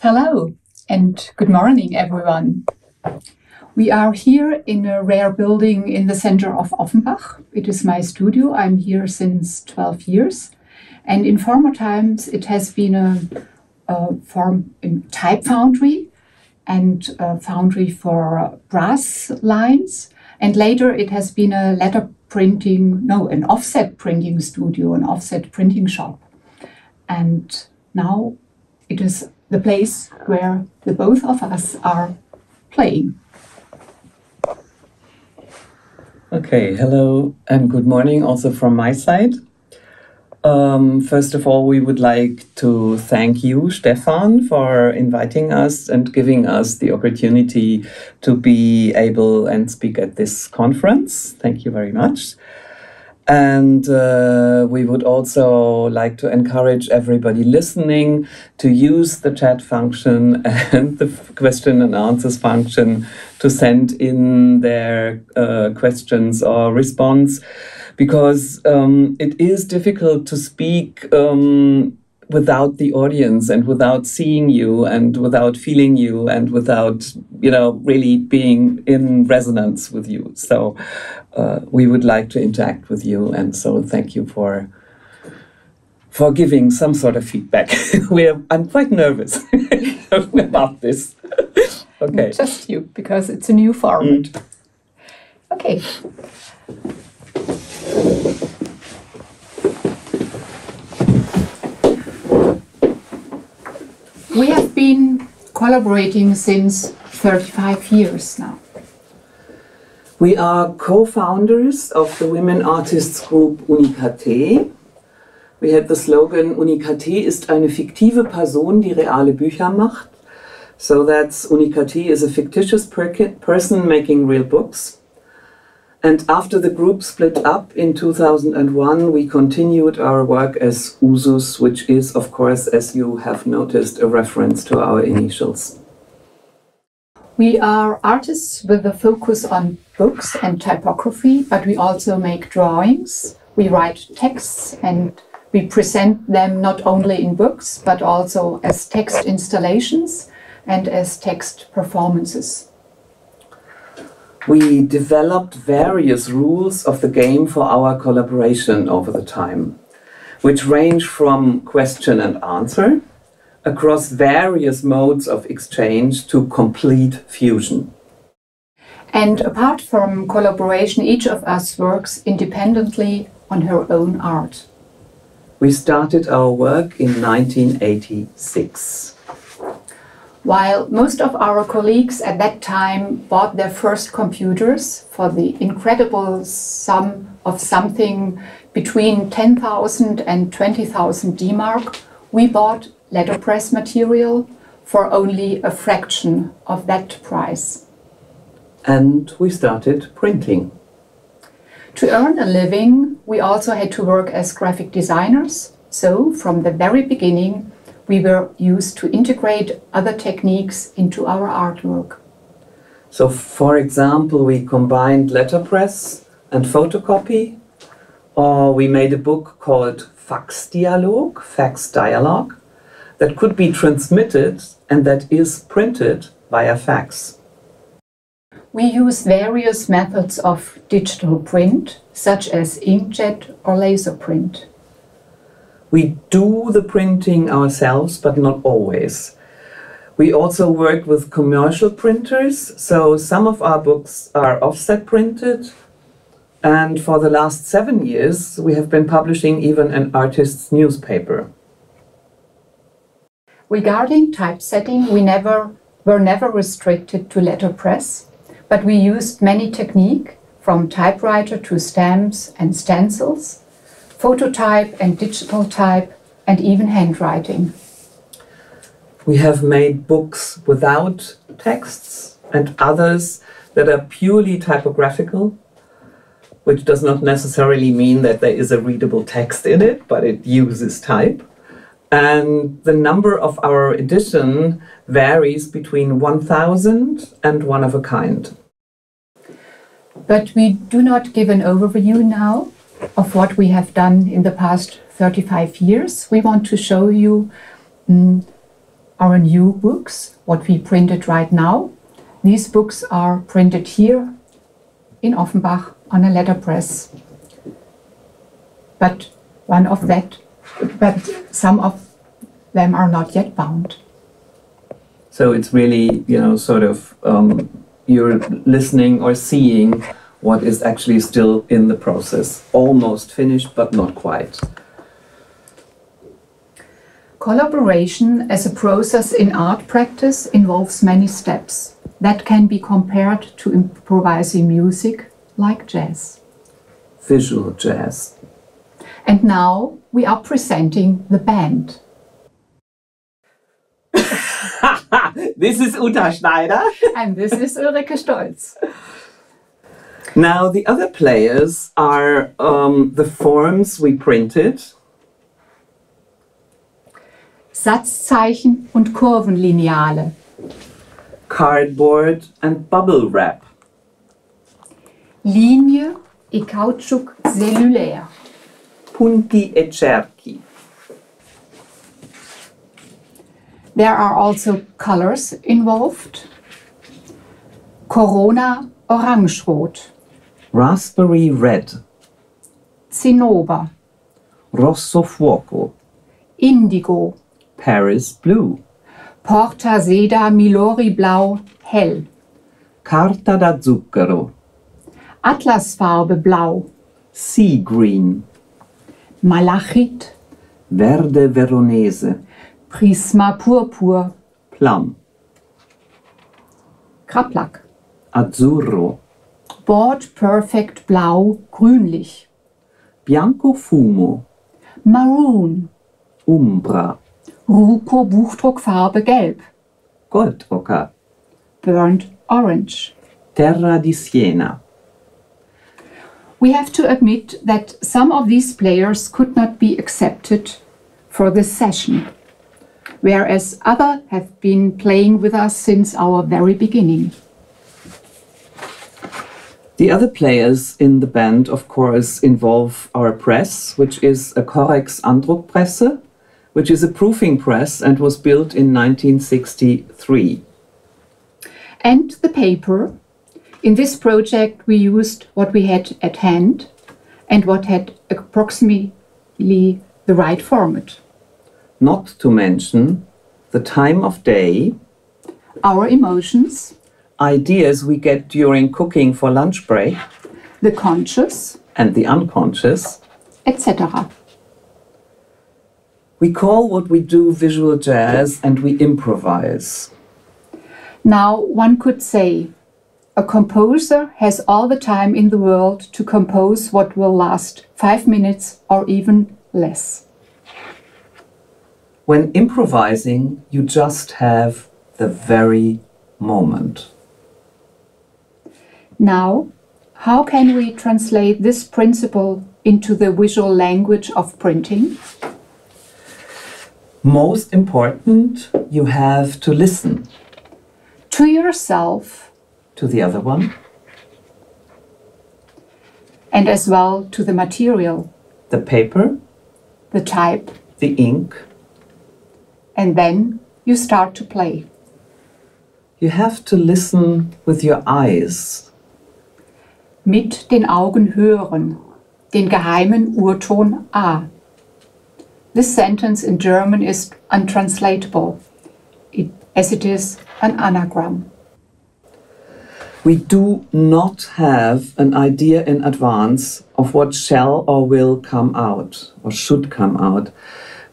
Hello and good morning, everyone. We are here in a rare building in the center of Offenbach. It is my studio. I'm here since 12 years. And in former times, it has been a type foundry and a foundry for brass lines. And later it has been a an offset printing studio, an offset printing shop. And now it is the place where the both of us are playing. Okay, hello and good morning also from my side. First of all, we would like to thank you, Stefan, for inviting us and giving us the opportunity to be able and speak at this conference. Thank you very much. And we would also like to encourage everybody listening to use the chat function and the question and answers function to send in their questions or response, because it is difficult to speak without the audience and without seeing you and without feeling you and without, really being in resonance with you. So we would like to interact with you, and so thank you for giving some sort of feedback. I'm quite nervous about this. Okay. Just you, because it's a new format. Okay. We have been collaborating since 35 years now. We are co-founders of the women artists group Unika. We had the slogan Unika ist eine fiktive Person, die reale Bücher macht. So that's Unika is a fictitious person making real books. And after the group split up in 2001, we continued our work as usus, which is, of course, as you have noticed, a reference to our initials. We are artists with a focus on books and typography, but we also make drawings. We write texts and we present them not only in books, but also as text installations and as text performances. We developed various rules of the game for our collaboration over the time, which range from question and answer across various modes of exchange to complete fusion. And apart from collaboration, each of us works independently on her own art. We started our work in 1986. While most of our colleagues at that time bought their first computers for the incredible sum of something between 10,000 and 20,000 D-Mark, we bought letterpress material for only a fraction of that price. And we started printing. To earn a living, we also had to work as graphic designers. So from the very beginning, we were used to integrate other techniques into our artwork. So, for example, we combined letterpress and photocopy, or we made a book called Fax Dialogue, that could be transmitted and that is printed via fax. We use various methods of digital print, such as inkjet or laser print. We do the printing ourselves, but not always. We also work with commercial printers, so some of our books are offset printed. And for the last 7 years, we have been publishing even an artist's newspaper. Regarding typesetting, we were never restricted to letterpress, but we used many techniques, from typewriter to stamps and stencils, phototype and digital type, and even handwriting. We have made books without texts and others that are purely typographical, which does not necessarily mean that there is a readable text in it, but it uses type. And the number of our edition varies between 1,000 and one of a kind. But we do not give an overview now of what we have done in the past 35 years. We want to show you our new books, what we printed right now. These books are printed here in Offenbach on a letterpress. But some of them are not yet bound. So it's really, sort of you're listening or seeing what is actually still in the process. Almost finished, but not quite. Collaboration as a process in art practice involves many steps that can be compared to improvising music like jazz. Visual jazz. And now we are presenting the band. This is Uta Schneider. And this is Ulrike Stoltz. Now the other players are the forms we printed. Satzzeichen und Kurvenlineale. Cardboard and bubble wrap. Linie et caoutchouc cellulaire. Punti e cerchi. There are also colors involved. Corona orange-rot. Raspberry red. Zinnober. Rosso fuoco. Indigo. Paris blue. Porta seda milori blau hell. Carta da zucchero. Atlasfarbe blau. Sea green. Malachit. Verde veronese. Prisma purpur. Plum. Kraplack. Azzurro. Board perfect blau grünlich. Bianco fumo. Maroon. Umbra. Ruko Buchdruckfarbe gelb. Goldrocker. Burnt orange. Terra di Siena. We have to admit that some of these players could not be accepted for this session, whereas others have been playing with us since our very beginning. The other players in the band, of course, involve our press, which is a Correx Andruckpresse, which is a proofing press and was built in 1963. And the paper. In this project we used what we had at hand and what had approximately the right format. Not to mention the time of day, Our emotions, ideas we get during cooking for lunch break, the conscious, and the unconscious. etc. We call what we do visual jazz and we improvise. Now one could say, a composer has all the time in the world to compose what will last 5 minutes or even less. When improvising, you just have the very moment. Now, how can we translate this principle into the visual language of printing? Most important, you have to listen. To yourself. To the other one. And as well to the material. The paper. The type. The ink. And then you start to play. You have to listen with your eyes. Mit den Augen hören. Den geheimen Urton A. This sentence in German is untranslatable, as it is an anagram. We do not have an idea in advance of what shall or will come out, or should come out,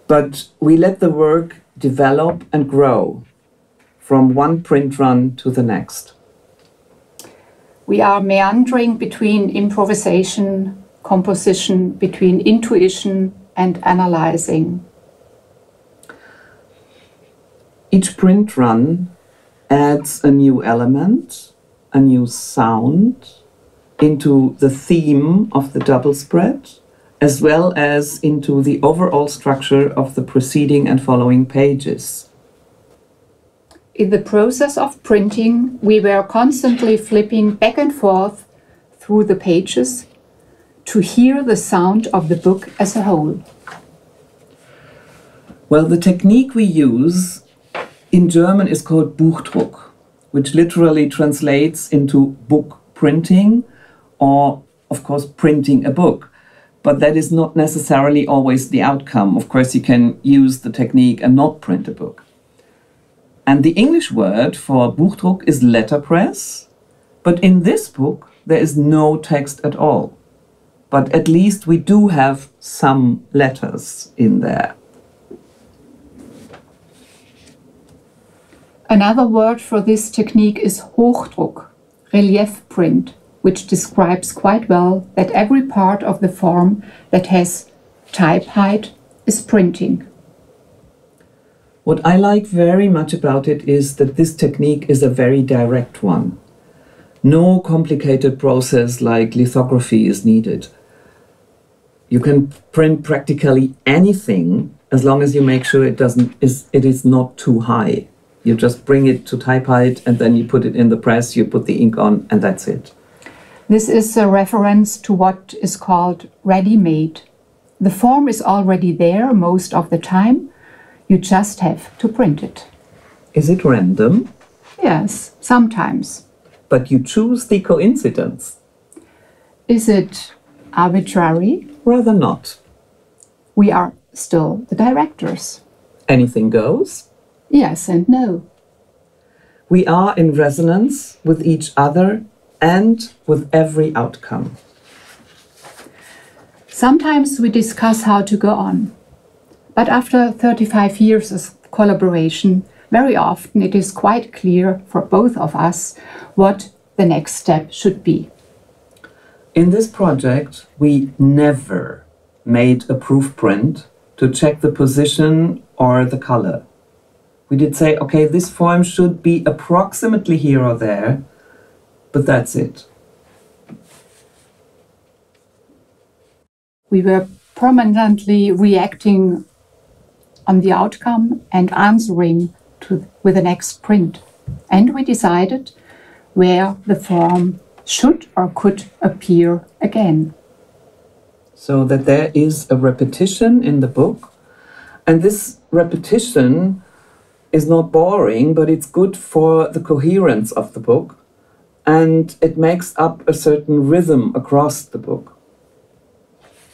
but we let the work develop and grow from one print run to the next. We are meandering between improvisation, composition, between intuition and analyzing. Each print run adds a new element, a new sound into the theme of the double spread, as well as into the overall structure of the preceding and following pages. In the process of printing, we were constantly flipping back and forth through the pages to hear the sound of the book as a whole. Well, the technique we use in German is called Buchdruck, which literally translates into book printing or, of course, printing a book. But that is not necessarily always the outcome. Of course, you can use the technique and not print a book. And the English word for Buchdruck is letterpress, but in this book there is no text at all. But at least we do have some letters in there. Another word for this technique is Hochdruck, relief print, which describes quite well that every part of the form that has type height is printing. What I like very much about it is that this technique is a very direct one. No complicated process like lithography is needed. You can print practically anything as long as you make sure it is not too high. You just bring it to type height and then you put it in the press, you put the ink on, and that's it. This is a reference to what is called ready-made. The form is already there most of the time. You just have to print it. Is it random? Yes, sometimes. But you choose the coincidence. Is it arbitrary? Rather not. We are still the directors. Anything goes? Yes and no. We are in resonance with each other and with every outcome. Sometimes we discuss how to go on. But after 35 years of collaboration, very often it is quite clear for both of us what the next step should be. In this project, we never made a proof print to check the position or the color. We did say, okay, this form should be approximately here or there, but that's it. We were permanently reacting on the outcome and answering with the next print. And we decided where the form should or could appear again. So that there is a repetition in the book, and this repetition is not boring, but it's good for the coherence of the book, and it makes up a certain rhythm across the book.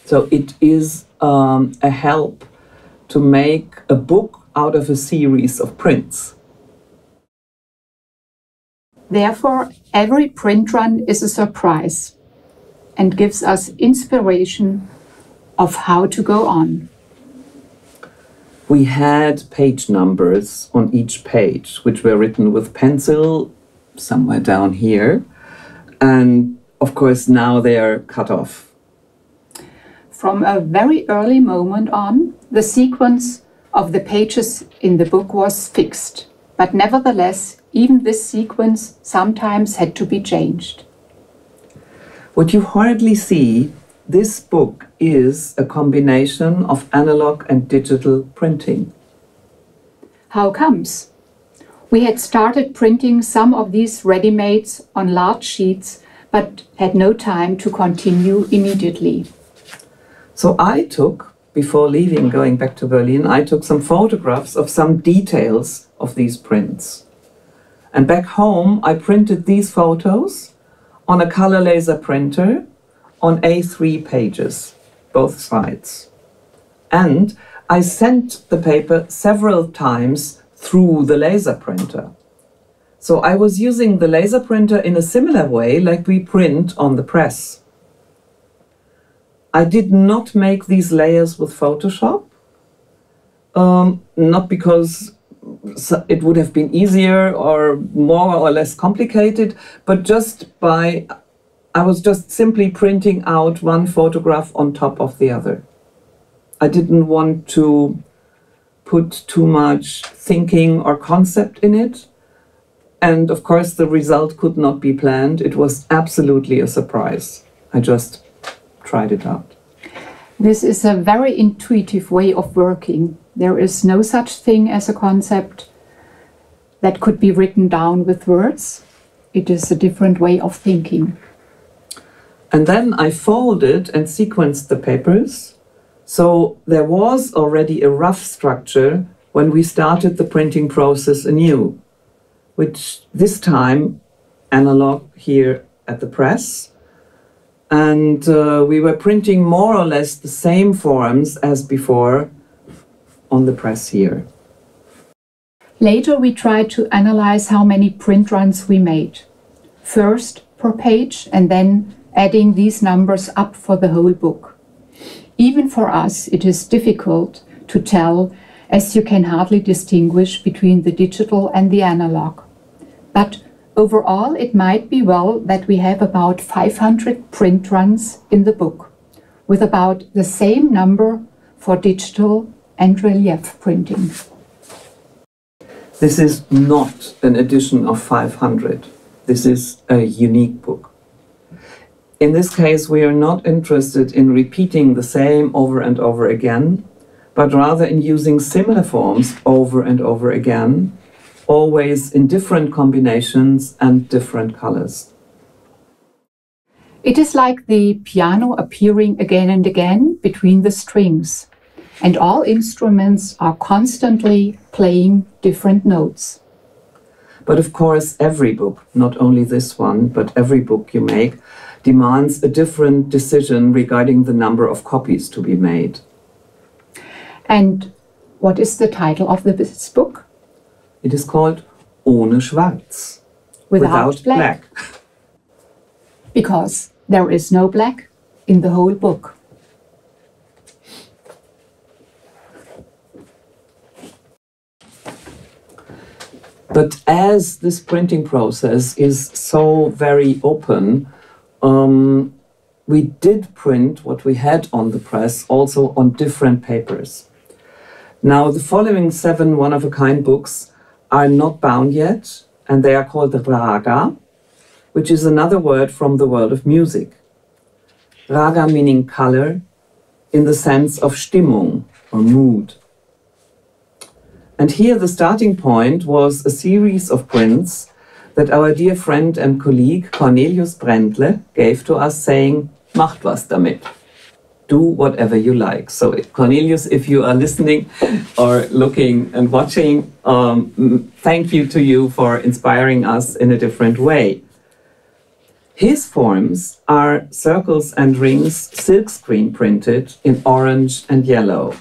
So it is a help to make a book out of a series of prints. Therefore, every print run is a surprise and gives us inspiration of how to go on. We had page numbers on each page, which were written with pencil somewhere down here. And of course, now they are cut off. From a very early moment on, the sequence of the pages in the book was fixed. But nevertheless, even this sequence sometimes had to be changed. What you hardly see, this book is a combination of analog and digital printing. How comes? We had started printing some of these ready-mades on large sheets, but had no time to continue immediately. So I took, before leaving, going back to Berlin, I took some photographs of some details of these prints. And back home, I printed these photos on a color laser printer on A3 pages, both sides. And I sent the paper several times through the laser printer. So I was using the laser printer in a similar way like we print on the press. I did not make these layers with Photoshop, not because it would have been easier or more or less complicated, but I was just simply printing out one photograph on top of the other. I didn't want to put too much thinking or concept in it. And of course, the result could not be planned. It was absolutely a surprise. I just tried it out. This is a very intuitive way of working. There is no such thing as a concept that could be written down with words. It is a different way of thinking. And then I folded and sequenced the papers. So there was already a rough structure when we started the printing process anew, which this time analog here at the press. And we were printing more or less the same forms as before on the press here. Later we tried to analyze how many print runs we made. First per page and then adding these numbers up for the whole book. Even for us it is difficult to tell, as you can hardly distinguish between the digital and the analog. But overall it might be well that we have about 500 print runs in the book, with about the same number for digital and relief printing. This is not an edition of 500. This is a unique book. In this case, we are not interested in repeating the same over and over again, but rather in using similar forms over and over again, always in different combinations and different colors. It is like the piano appearing again and again between the strings, and all instruments are constantly playing different notes. But of course, every book, not only this one, but every book you make, demands a different decision regarding the number of copies to be made. And what is the title of this book? It is called Ohne Schwarz, Without black. Because there is no black in the whole book. But as this printing process is so very open, we did print what we had on the press also on different papers. Now, the following 7 one-of-a-kind books are not bound yet, and they are called Raga, which is another word from the world of music. Raga meaning color in the sense of Stimmung or mood. And here the starting point was a series of prints that our dear friend and colleague Cornelius Brändle gave to us, saying, "Macht was damit. Do whatever you like." So Cornelius, if you are listening or looking and watching, thank you to you for inspiring us in a different way. His forms are circles and rings silkscreen printed in orange and yellow.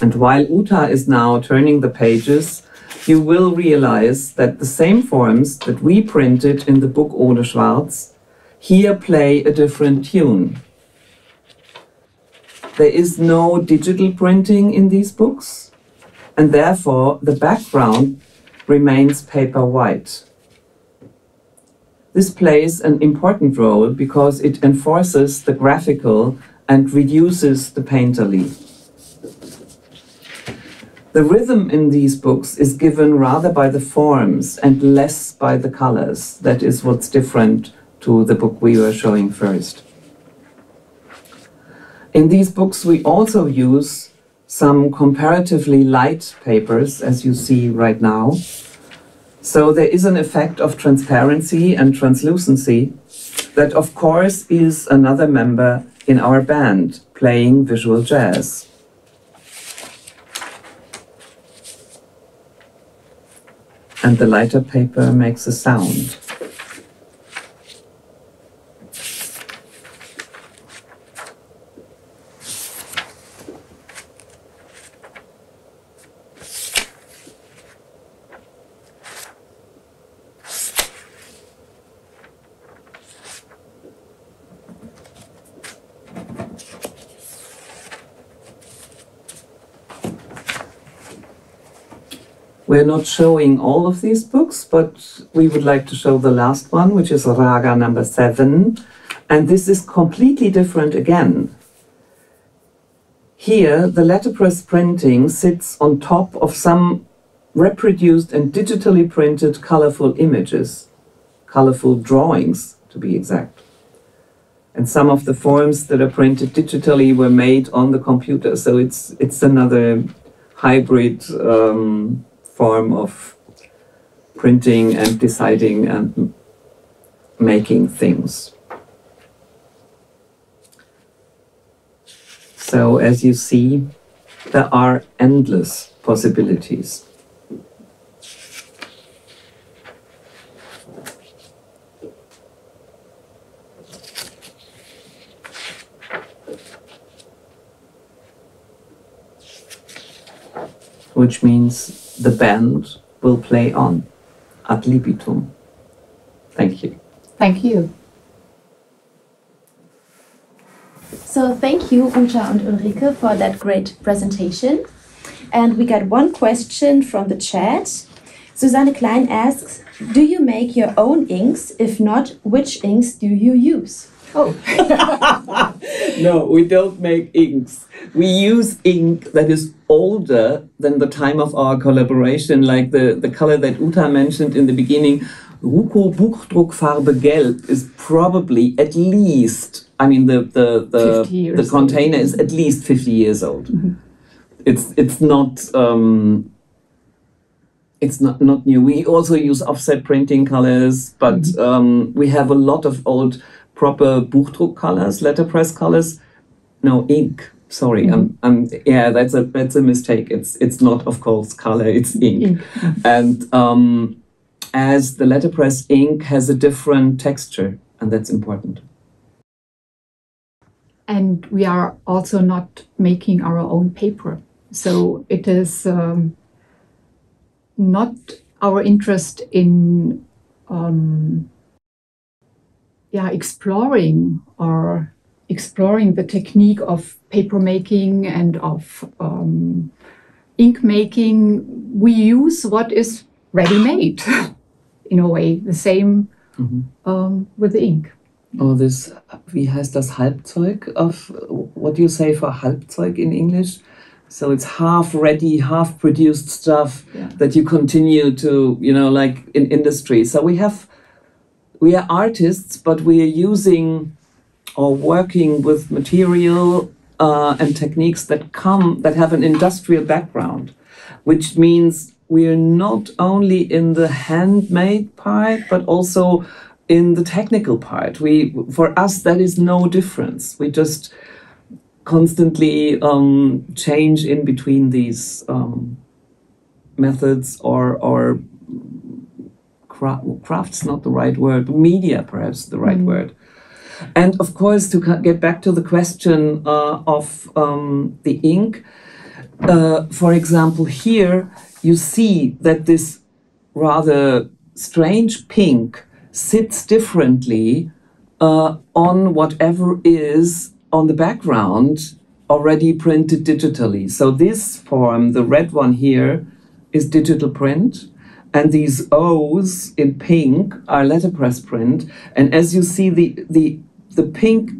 And while Uta is now turning the pages, you will realize that the same forms that we printed in the book Ohne Schwarz here play a different tune. There is no digital printing in these books, and therefore the background remains paper white. This plays an important role because it enforces the graphical and reduces the painterly. The rhythm in these books is given rather by the forms and less by the colors. That is what's different to the book we were showing first. In these books we also use some comparatively light papers, as you see right now. So there is an effect of transparency and translucency that of course is another member in our band playing visual jazz. And the lighter paper makes a sound. We're not showing all of these books, but we would like to show the last one, which is Raga number 7. And this is completely different again. Here, the letterpress printing sits on top of some reproduced and digitally printed colorful images, colorful drawings, to be exact. And some of the forms that are printed digitally were made on the computer, so it's another hybrid form of printing and deciding and making things. So as you see, there are endless possibilities. Which means the band will play on ad libitum. Thank you. Thank you. So thank you, Uta and Ulrike, for that great presentation. And we got one question from the chat. Susanne Klein asks, do you make your own inks? If not, which inks do you use? Oh. No, we don't make inks. We use ink that is older than the time of our collaboration, like the color that Uta mentioned in the beginning. Ruko Buchdruckfarbe Gelb is probably at least, I mean, the container is at least 50 years old. Mm-hmm. It's not new. We also use offset printing colors, but we have a lot of old proper Buchdruck colors, letterpress colors. No, ink. Sorry, yeah, that's a mistake. It's not, of course, color. It's ink. And as the letterpress ink has a different texture, and that's important. And we are also not making our own paper, so it is not our interest in exploring the technique of paper making and of ink making. We use what is ready-made, in a way, the same with the ink. Oh, wie heißt das Halbzeug? What do you say for Halbzeug in English? So it's half ready, half produced stuff that you continue to, like in industry. So we are artists, but we are using or working with material and techniques that have an industrial background, which means we are not only in the handmade part, but also in the technical part. For us, that is no difference. We just constantly change in between these methods or craft's not the right word, media perhaps the right word. And of course, to get back to the question of the ink, for example, here you see that this rather strange pink sits differently on whatever is on the background already printed digitally. So this form, the red one here, is digital print. And these O's in pink are letterpress print. And as you see, the pink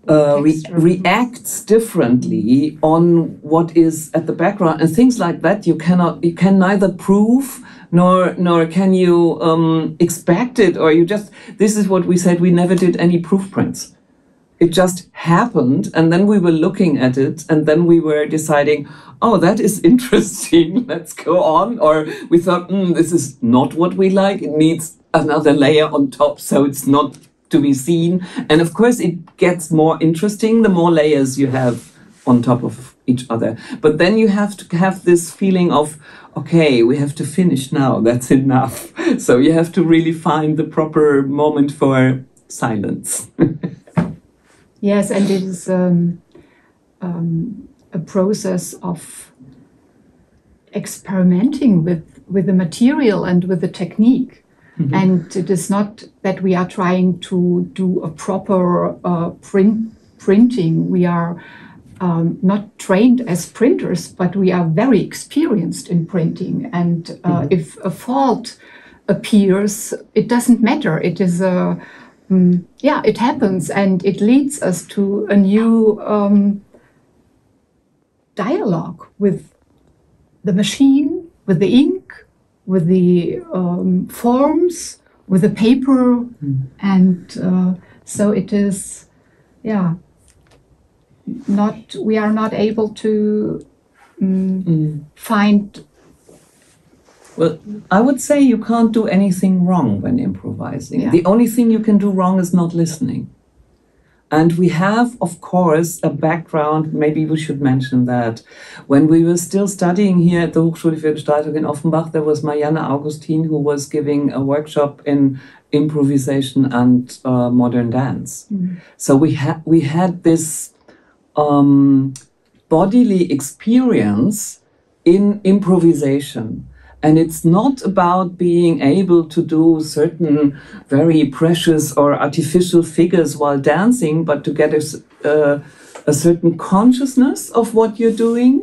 reacts differently on what is at the background. And things like that you can neither prove nor can you expect it, or this is what we said, we never did any proof prints. It just happened, and then we were looking at it, and then we were deciding, oh, that is interesting, let's go on. Or we thought, this is not what we like, it needs another layer on top, so it's not to be seen. And of course, it gets more interesting the more layers you have on top of each other. But then you have to have this feeling of, okay, we have to finish now, that's enough. So you have to really find the proper moment for silence. Yes, and it is a process of experimenting with the material and with the technique. Mm-hmm. And it is not that we are trying to do a proper printing. We are not trained as printers, but we are very experienced in printing. And if a fault appears, it doesn't matter. It is it happens, and it leads us to a new dialogue with the machine, with the ink, with the forms, with the paper, and so it is, we are not able to find. Well, I would say you can't do anything wrong when improvising. Yeah. The only thing you can do wrong is not listening. And we have, of course, a background, maybe we should mention that. When we were still studying here at the Hochschule für Gestaltung in Offenbach, there was Marianne Augustin who was giving a workshop in improvisation and modern dance. So we had this bodily experience in improvisation. And it's not about being able to do certain very precious or artificial figures while dancing, but to get a certain consciousness of what you're doing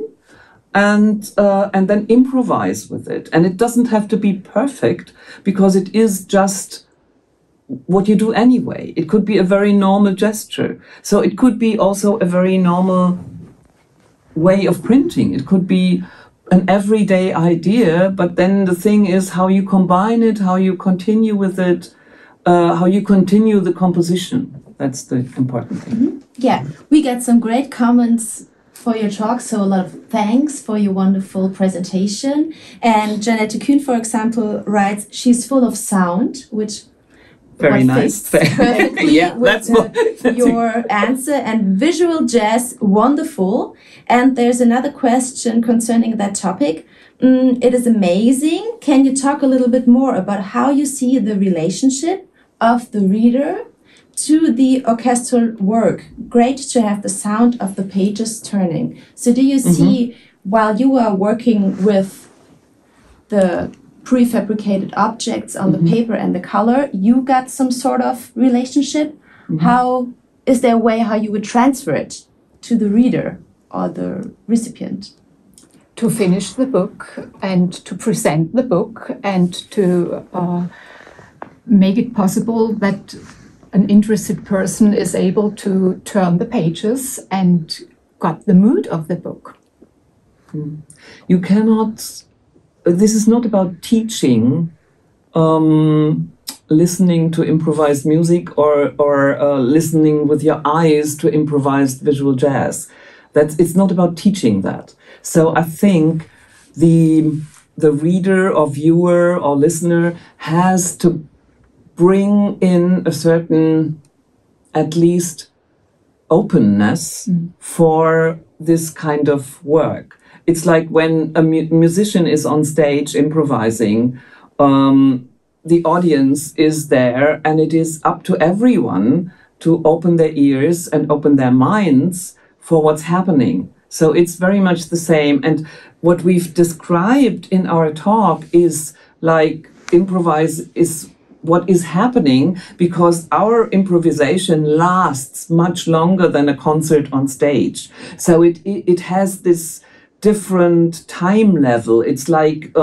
and then improvise with it. And it doesn't have to be perfect because it is just what you do anyway. It could be a very normal gesture. So it could be also a very normal way of printing. It could be an everyday idea, but then the thing is how you combine it, how you continue with it, how you continue the composition. That's the important thing. Yeah, we got some great comments for your talk, so a lot of thanks for your wonderful presentation. And Janette Kuhn, for example, writes, she's full of sound, which very nice. Perfectly yeah, with your answer. And visual jazz, wonderful. And there's another question concerning that topic. It is amazing. Can you talk a little bit more about how you see the relationship of the reader to the orchestral work? Great to have the sound of the pages turning. So do you see, while you are working with the prefabricated objects on the paper and the color, you got some sort of relationship? How is there a way how you would transfer it to the reader or the recipient? To finish the book and to present the book and to make it possible that an interested person is able to turn the pages and got the mood of the book. You cannot. This is not about teaching, listening to improvised music or listening with your eyes to improvised visual jazz. It's not about teaching that. So I think the reader or viewer or listener has to bring in a certain, at least, openness for this kind of work. It's like when a musician is on stage improvising, the audience is there and it is up to everyone to open their ears and open their minds for what's happening. So it's very much the same. And what we've described in our talk is like improvise is what is happening because our improvisation lasts much longer than a concert on stage. So it has this different time level. It's like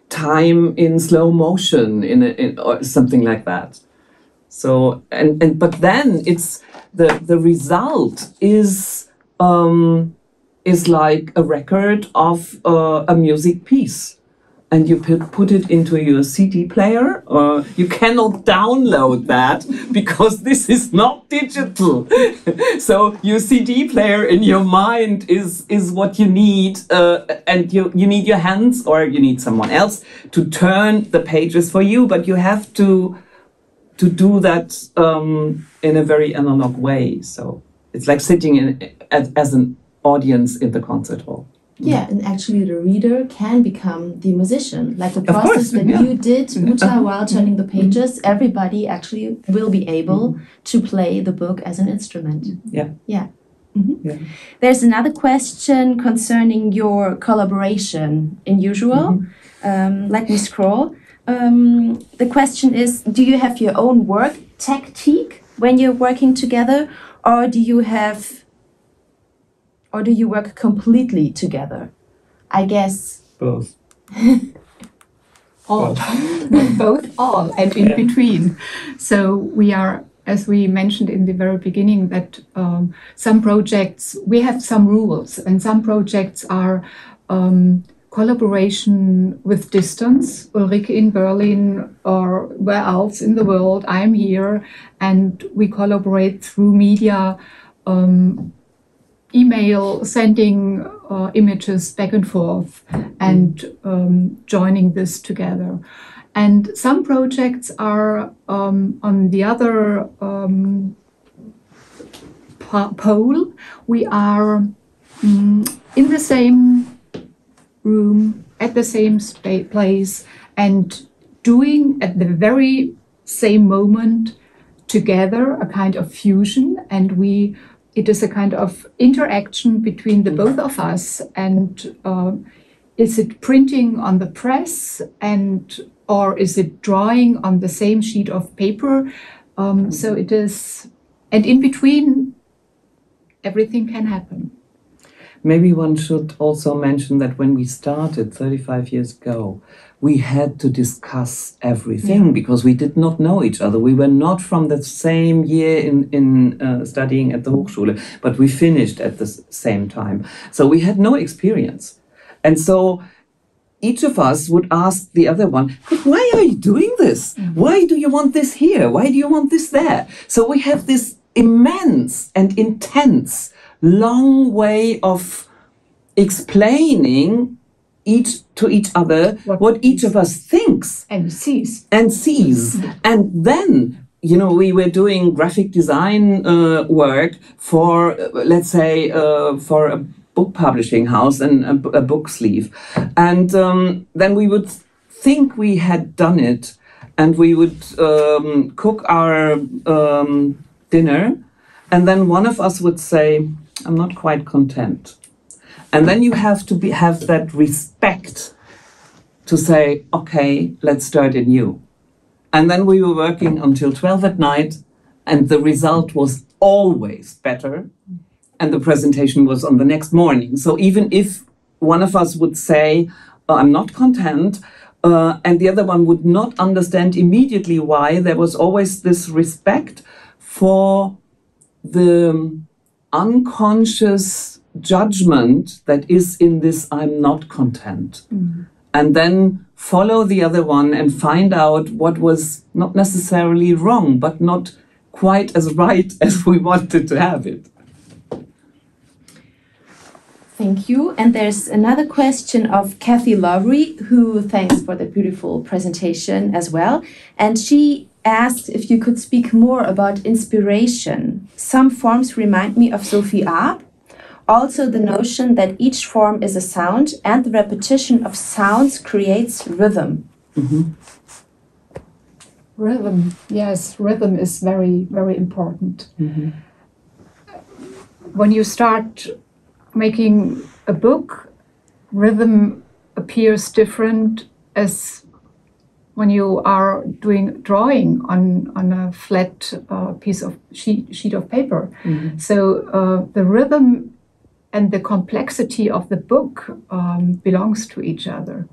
time in slow motion in or something like that. So but then it's the result is like a record of a music piece. And you put it into your CD player. You cannot download that because this is not digital. So your CD player in your mind is what you need, and you need your hands or you need someone else to turn the pages for you. But you have to do that in a very analog way. So it's like sitting as an audience in the concert hall. Yeah, and actually the reader can become the musician. Like the process that you did, Uta, while turning the pages, everybody actually will be able to play the book as an instrument. Yeah. Yeah. There's another question concerning your collaboration in usual. Let me scroll. The question is, do you have your own work tactique when you're working together, or do you work completely together? I guess both. All. Both, all, and in between. So we are, as we mentioned in the very beginning, that some projects, we have some rules, and some projects are collaboration with distance. Ulrike in Berlin or where else in the world, I'm here, and we collaborate through media, email, sending images back and forth, and joining this together. And some projects are on the other pole. We are in the same room, at the same place, and doing at the very same moment together a kind of fusion, and it is a kind of interaction between the both of us. And is it printing on the press, or is it drawing on the same sheet of paper? So it is, and in between, everything can happen. Maybe one should also mention that when we started 35 years ago, we had to discuss everything because we did not know each other. We were not from the same year in studying at the Hochschule, but we finished at the same time. So we had no experience. And so each of us would ask the other one, but why are you doing this? Why do you want this here? Why do you want this there? So we have this immense and intense long way of explaining to each other what each of us thinks and sees. And then, we were doing graphic design work for, let's say, for a book publishing house and a book sleeve. And then we would think we had done it, and we would cook our dinner, and then one of us would say, I'm not quite content. And then you have to have that respect to say, okay, let's start anew. And then we were working until 12 at night, and the result was always better. And the presentation was on the next morning. So even if one of us would say, I'm not content, and the other one would not understand immediately why, there was always this respect for the unconscious judgment that is in this I'm not content. And then follow the other one and find out what was not necessarily wrong, but not quite as right as we wanted to have it. Thank you. And there's another question of Kathy Lowry, who thanks for the beautiful presentation as well. And she asked if you could speak more about inspiration. Some forms remind me of Sophie Arp. Also the notion that each form is a sound and the repetition of sounds creates rhythm. Rhythm, yes, rhythm is very, very important. When you start making a book, rhythm appears different as when you are doing drawing on a flat piece of sheet of paper. So the rhythm and the complexity of the book belongs to each other.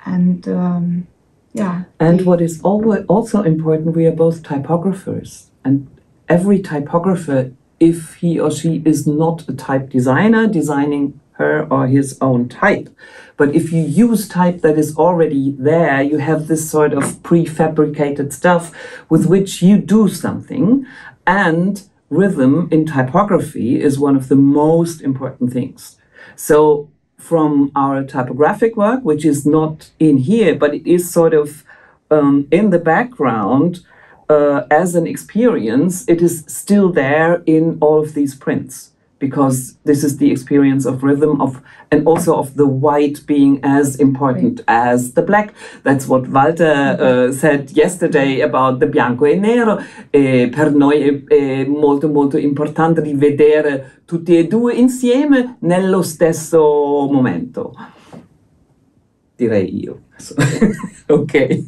And yeah. And what is also important, we are both typographers, and every typographer, if he or she is not a type designer designing her or his own type, but if you use type that is already there, you have this sort of prefabricated stuff with which you do something. And rhythm in typography is one of the most important things. So from our typographic work, which is not in here, but it is sort of in the background as an experience, it is still there in all of these prints, because this is the experience of rhythm, and also of the white being as important as the black. That's what Walter said yesterday about the bianco e nero. Per noi è molto molto importante rivedere tutti e due insieme nello stesso momento. Direi io. Okay.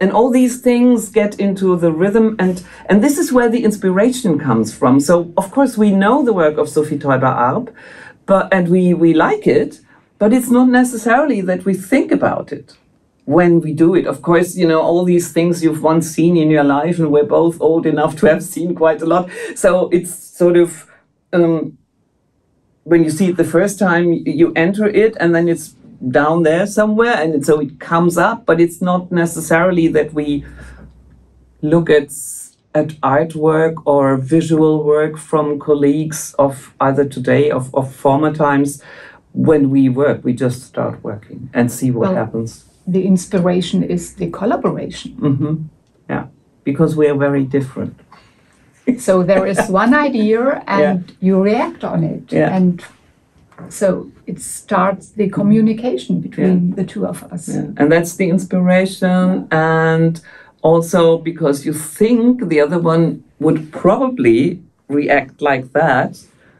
And all these things get into the rhythm, and this is where the inspiration comes from. So, of course, we know the work of Sophie Teuber-Arp, and we like it, but it's not necessarily that we think about it when we do it. Of course, all these things you've once seen in your life, and we're both old enough to have seen quite a lot. So it's sort of, when you see it the first time, you enter it, and then it's down there somewhere, and so it comes up, but it's not necessarily that we look at artwork or visual work from colleagues of either today of former times. When we work, we just start working and see what happens. The inspiration is the collaboration. Yeah, because we are very different. So there is one idea and you react on it. And so it starts the communication between the two of us. And that's the inspiration. And also because you think the other one would probably react like that.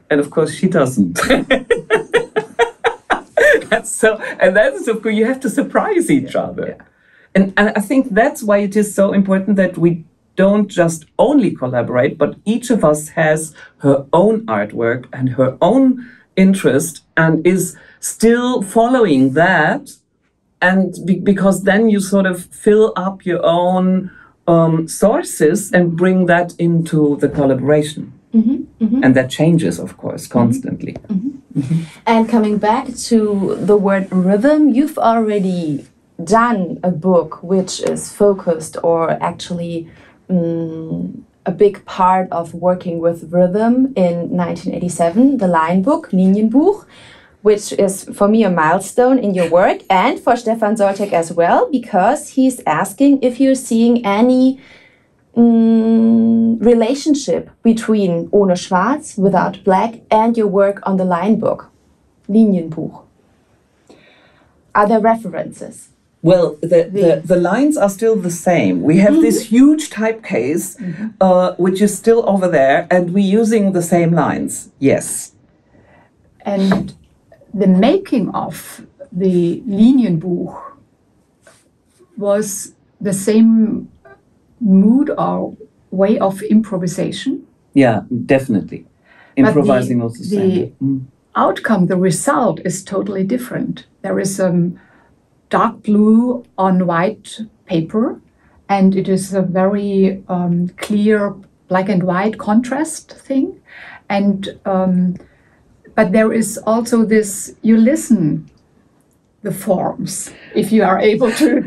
And of course she doesn't. And that's of course you have to surprise each other. And I think that's why it is so important that we don't just only collaborate, but each of us has her own artwork and her own interest and is still following that. And because then you sort of fill up your own sources and bring that into the collaboration. And that changes, of course, constantly. And coming back to the word rhythm, you've already done a book which is focused or actually a big part of working with rhythm in 1987, the line book, Linienbuch, which is for me a milestone in your work and for Stefan Soltek as well, because he's asking if you're seeing any relationship between Ohne Schwarz, Without Black, and your work on the line book, Linienbuch. Are there references? Well, the lines are still the same. We have this huge typecase, which is still over there, and we're using the same lines, yes. And the making of the Linienbuch was the same mood or way of improvisation. Yeah, definitely. Improvising was the same. The outcome, the result is totally different. There is dark blue on white paper, and it is a very clear black and white contrast thing. And but there is also this, you listen the forms, if you are able to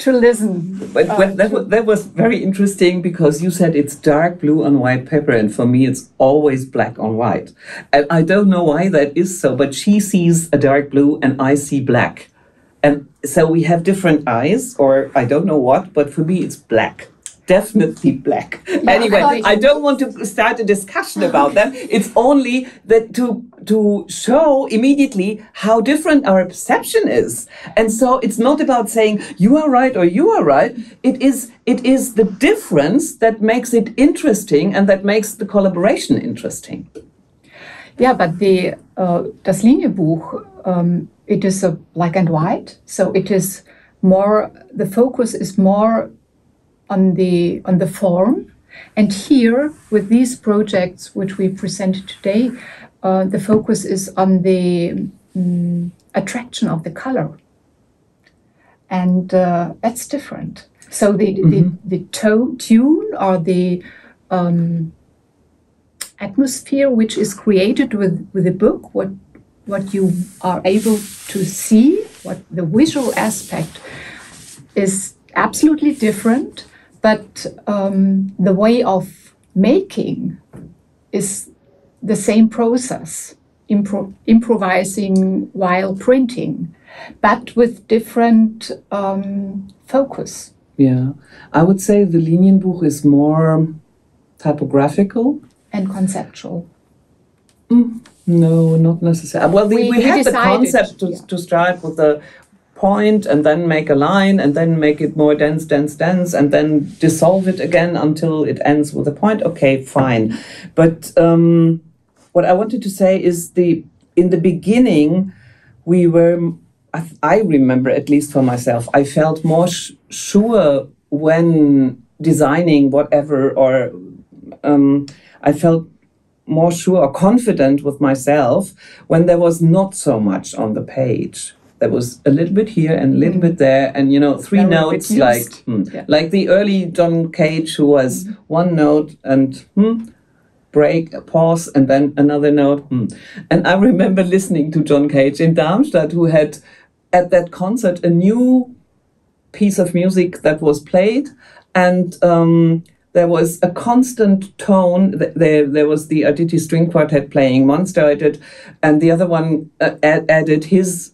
listen. But that was very interesting, because you said it's dark blue on white paper, and for me it's always black on white. And I don't know why that is so, but she sees a dark blue and I see black. And so we have different eyes, or I don't know what, but for me it's black. Definitely black. Yeah, anyway, I don't want to start a discussion about that. It's only that to show immediately how different our perception is. And so it's not about saying you are right or you are right. It is the difference that makes it interesting and that makes the collaboration interesting. Yeah, but das Linienbuch, it is a black and white. So it is more, the focus is more on the form, and here with these projects which we presented today, the focus is on the attraction of the color, and that's different. So the tune or the atmosphere which is created with the book, what you are able to see, what the visual aspect is absolutely different. But the way of making is the same process, improvising while printing, but with different focus. Yeah, I would say the Linienbuch is more typographical. And conceptual. No, not necessarily. Well, we had the concept to start with the point and then make a line and then make it more dense, and then dissolve it again until it ends with a point. Okay, fine. But what I wanted to say is in the beginning, we were, I remember at least for myself, I felt more sure when designing whatever, or I felt more sure or confident with myself when there was not so much on the page. There was a little bit here and a little bit there, and three notes, like the early John Cage, who was one note and break, pause, and then another note. And I remember listening to John Cage in Darmstadt, who had at that concert a new piece of music that was played, and there was a constant tone. There was the Aditi String Quartet playing, one started, and the other one added his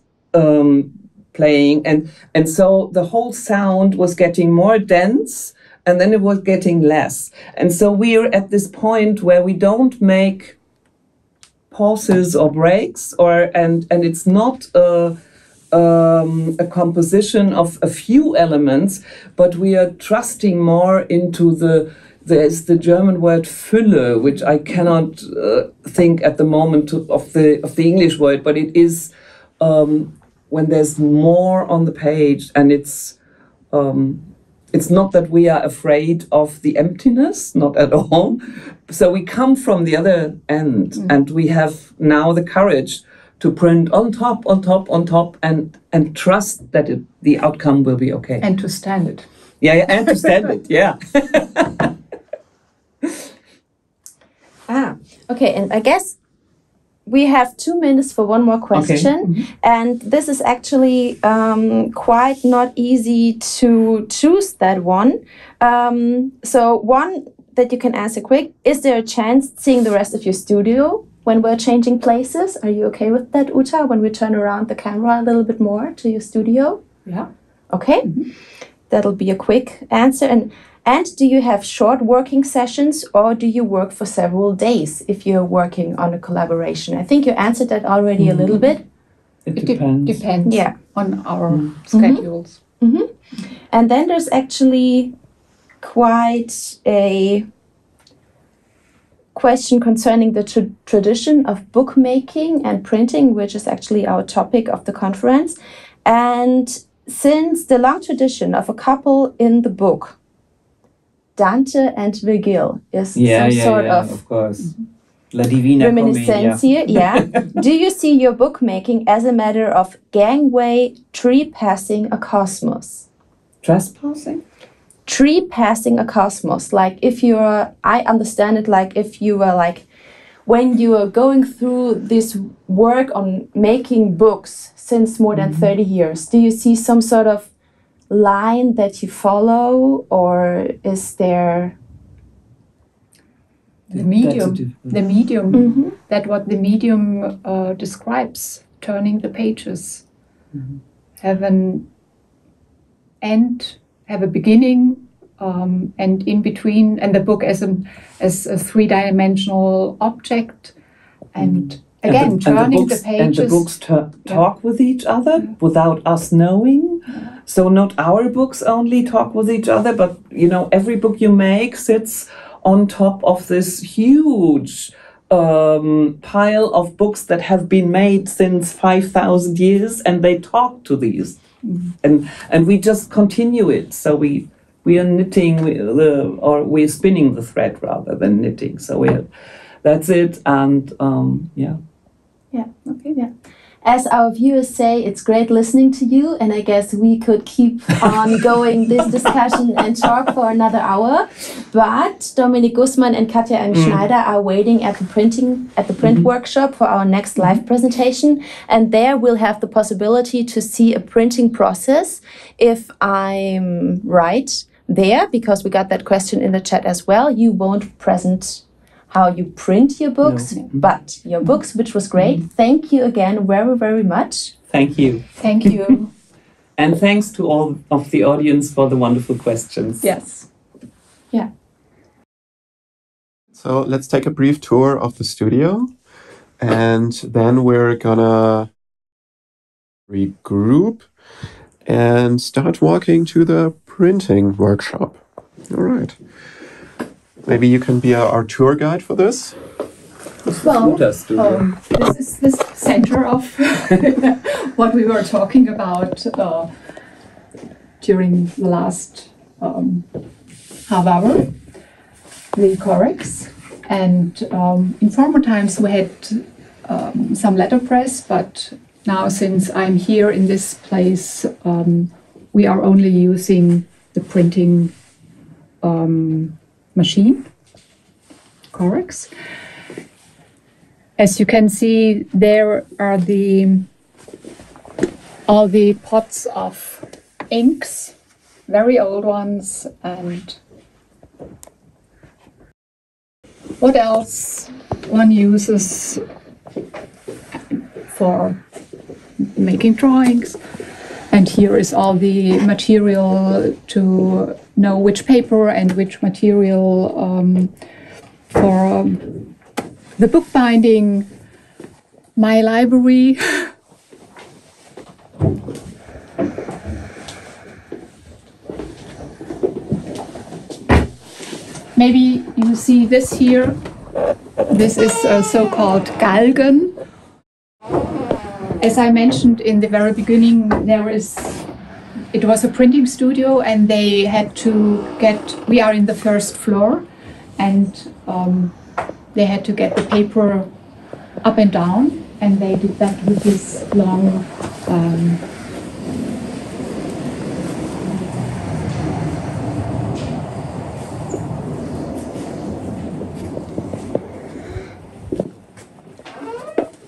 playing, and so the whole sound was getting more dense and then it was getting less. And so we're at this point where we don't make pauses or breaks, and it's not a composition of a few elements, but we are trusting more into there's the German word Fülle, which I cannot think at the moment of the English word, but it is when there's more on the page, and it's not that we are afraid of the emptiness, not at all. So we come from the other end, and we have now the courage to print on top, and trust that the outcome will be okay. And to stand it. Yeah, and to stand it, yeah. Okay, and I guess we have 2 minutes for one more question. Okay. And this is actually quite not easy to choose that one. So one that you can answer quick, is there a chance seeing the rest of your studio when we're changing places? Are you okay with that, Uta, when we turn around the camera a little bit more to your studio? Yeah. Okay, that'll be a quick answer. And do you have short working sessions, or do you work for several days if you're working on a collaboration? I think you answered that already a little bit. It depends. Depends Yeah. on our schedules. And then there's actually quite a question concerning the tradition of bookmaking and printing, which is actually our topic of the conference. And since the long tradition of a couple in the book, Dante and Virgil, is some sort of course. La Divina reminiscence Commedia. here, yeah. Do you see your bookmaking as a matter of gangway trespassing a cosmos? Trespassing? Trespassing a cosmos, like if you're, I understand it like if you were like, when you are going through this work on making books since more than 30 years, do you see some sort of line that you follow, or is there the medium that what the medium describes, turning the pages, have an end, have a beginning, and in between, and the book as a three-dimensional object, and again turning the pages. And the books talk with each other without us knowing. So not our books only talk with each other, but every book you make sits on top of this huge pile of books that have been made since 5,000 years, and they talk to these, and we just continue it. So we are knitting, or we're spinning the thread rather than knitting. So that's it, and yeah. Yeah. Okay. Yeah. As our viewers say, it's great listening to you, and I guess we could keep on going this discussion and talk for another hour. But Dominik Gussmann and Katja M. Schneider are waiting at the print workshop for our next live presentation, and there we'll have the possibility to see a printing process. If I'm right there, because we got that question in the chat as well, you won't present how you print your books, but your books, which was great. Thank you again very, very much. Thank you. Thank you. And thanks to all of the audience for the wonderful questions. Yes. Yeah. So let's take a brief tour of the studio, and then we're gonna regroup and start walking to the printing workshop. All right. Maybe you can be our tour guide for this. Well, this is the center of what we were talking about during the last half hour, the Corex. And in former times we had some letterpress, but now since I'm here in this place, we are only using the printing machine, Corex. As you can see, there are all the pots of inks, very old ones, and what else one uses for making drawings. And here is all the material to know which paper and which material for the bookbinding, my library. Maybe you see this here. This is a so-called Galgen. As I mentioned in the very beginning, it was a printing studio, and they had to we are in the first floor, and they had to get the paper up and down, and they did that with this long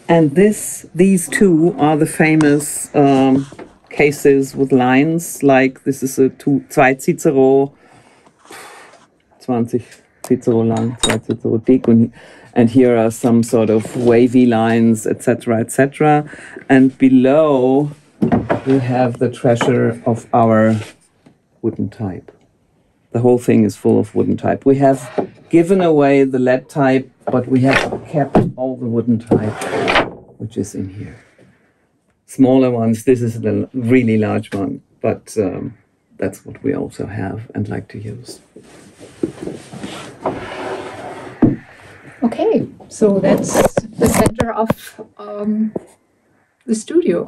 and these two are the famous cases with lines, like this is a 2 Cicero, 20 Cicero lang, 2 Cicero dick, and here are some sort of wavy lines, etc., etc. And below we have the treasure of our wooden type. The whole thing is full of wooden type. We have given away the lead type, but we have kept all the wooden type, which is in here. Smaller ones, this is the really large one, but that's what we also have and like to use. Okay, so that's the center of the studio.